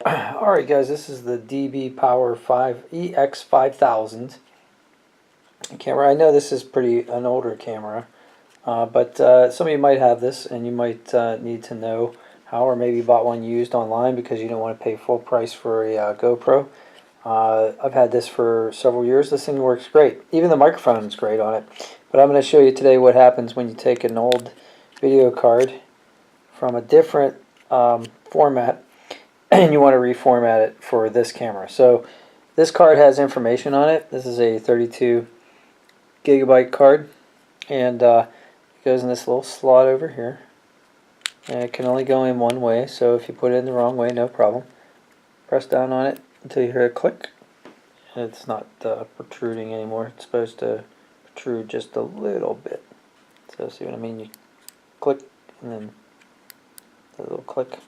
Alright guys, this is the DBPower EX5000 camera. I know this is an older camera, but some of you might have this and you might need to know how, or maybe bought one used online because you don't want to pay full price for a GoPro. I've had this for several years. This thing works great. Even the microphone is great on it. But I'm going to show you today what happens when you take an old video card from a different format and you want to reformat it for this camera. So this card has information on it. This is a 32 gigabyte card, and it goes in this little slot over here, and it can only go in one way, so if you put it in the wrong way, no problem. Press down on it until you hear a click. It's not protruding anymore. It's supposed to protrude just a little bit. So see what I mean? You click and then a little click.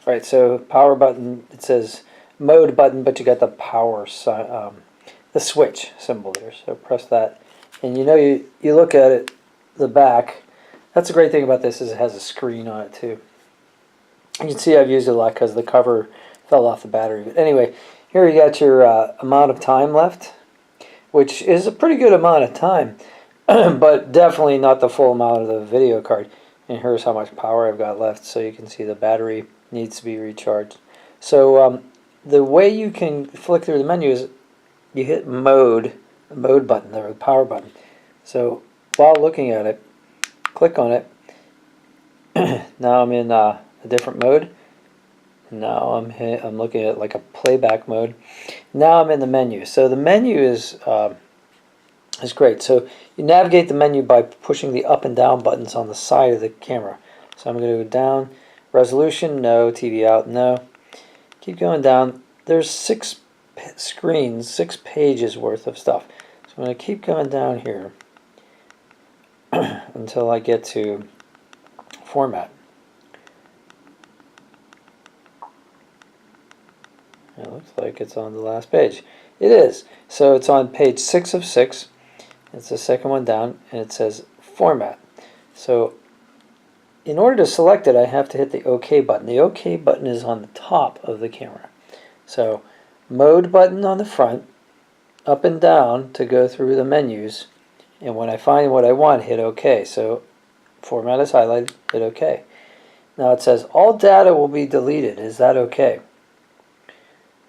Alright, so power button, it says mode button, but you got the power the switch symbol there. So press that, and you look at it, the back. That's the great thing about this, is it has a screen on it too. You can see I've used it a lot because the cover fell off the battery. But anyway, here you got your amount of time left, which is a pretty good amount of time, but definitely not the full amount of the video card. And here's how much power I've got left, so you can see the battery needs to be recharged. So the way you can flick through the menu is you hit mode, the mode button there, the power button. So while looking at it, click on it. Now I'm in a different mode. Now I'm looking at like a playback mode. Now I'm in the menu. So the menu is great. So you navigate the menu by pushing the up and down buttons on the side of the camera. So I'm going to go down. Resolution, no. TV out, no. Keep going down. There's 6 screens, 6 pages worth of stuff. So I'm going to keep going down here until I get to format. It looks like it's on the last page. It is. So it's on page 6 of 6. It's the second one down, and it says format. So in order to select it, I have to hit the OK button. The OK button is on the top of the camera. So mode button on the front, up and down to go through the menus, and when I find what I want, hit OK. So format is highlighted, hit OK. Now it says all data will be deleted. Is that OK?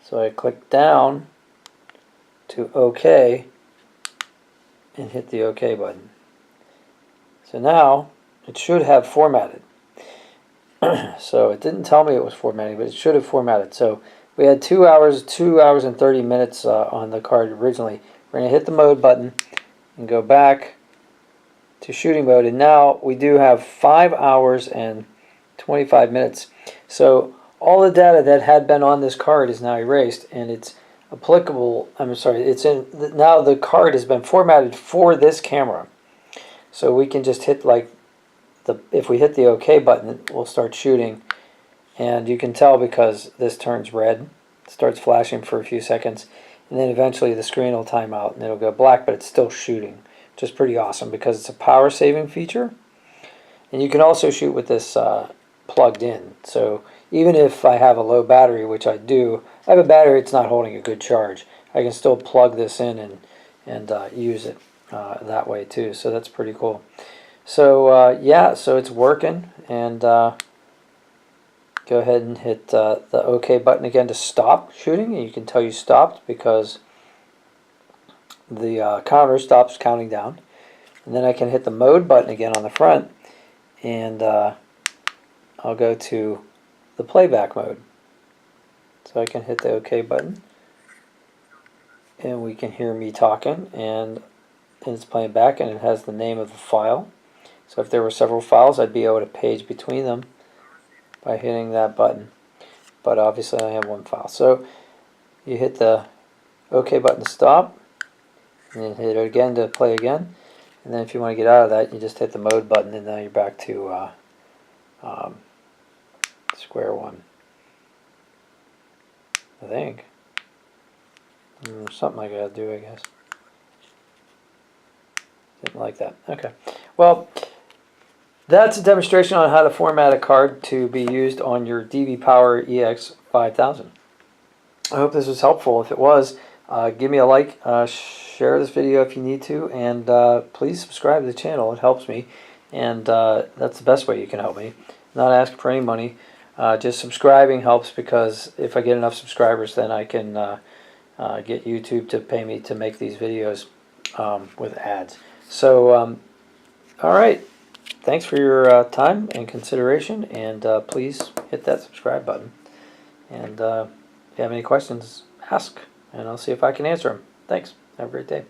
So I click down to OK and hit the OK button. So now it should have formatted. So it didn't tell me it was formatting, but it should have formatted. So we had 2 hours and 30 minutes on the card originally. We're going to hit the mode button and go back to shooting mode, and now we do have 5 hours and 25 minutes. So all the data that had been on this card is now erased, and it's applicable. I'm sorry, it's in now. The card has been formatted for this camera, so we can just hit if we hit the OK button, we'll start shooting, and you can tell because this turns red, it starts flashing for a few seconds, and then eventually the screen will time out and it'll go black, but it's still shooting, which is pretty awesome because it's a power saving feature. And you can also shoot with this plugged in. So even if I have a low battery, which I do, I have a battery it's not holding a good charge, I can still plug this in and use it that way too. So that's pretty cool. So yeah, so it's working, and go ahead and hit the OK button again to stop shooting, and you can tell you stopped because the counter stops counting down. And then I can hit the mode button again on the front, and I'll go to the playback mode. So I can hit the OK button, and we can hear me talking, and it's playing back, and it has the name of the file. So if there were several files, I'd be able to page between them by hitting that button. But obviously I have one file. So you hit the OK button to stop, and then hit it again to play again. And then if you want to get out of that, you just hit the mode button, and now you're back to square one. I think. Something I gotta do, I guess. Didn't like that. Okay. Well, that's a demonstration on how to format a card to be used on your DBPower EX5000. I hope this was helpful. If it was, give me a like, share this video if you need to, and please subscribe to the channel. It helps me, and that's the best way you can help me. Not asking for any money. Just subscribing helps, because if I get enough subscribers, then I can get YouTube to pay me to make these videos with ads. So, all right. Thanks for your time and consideration, and please hit that subscribe button. And if you have any questions, ask, and I'll see if I can answer them. Thanks. Have a great day.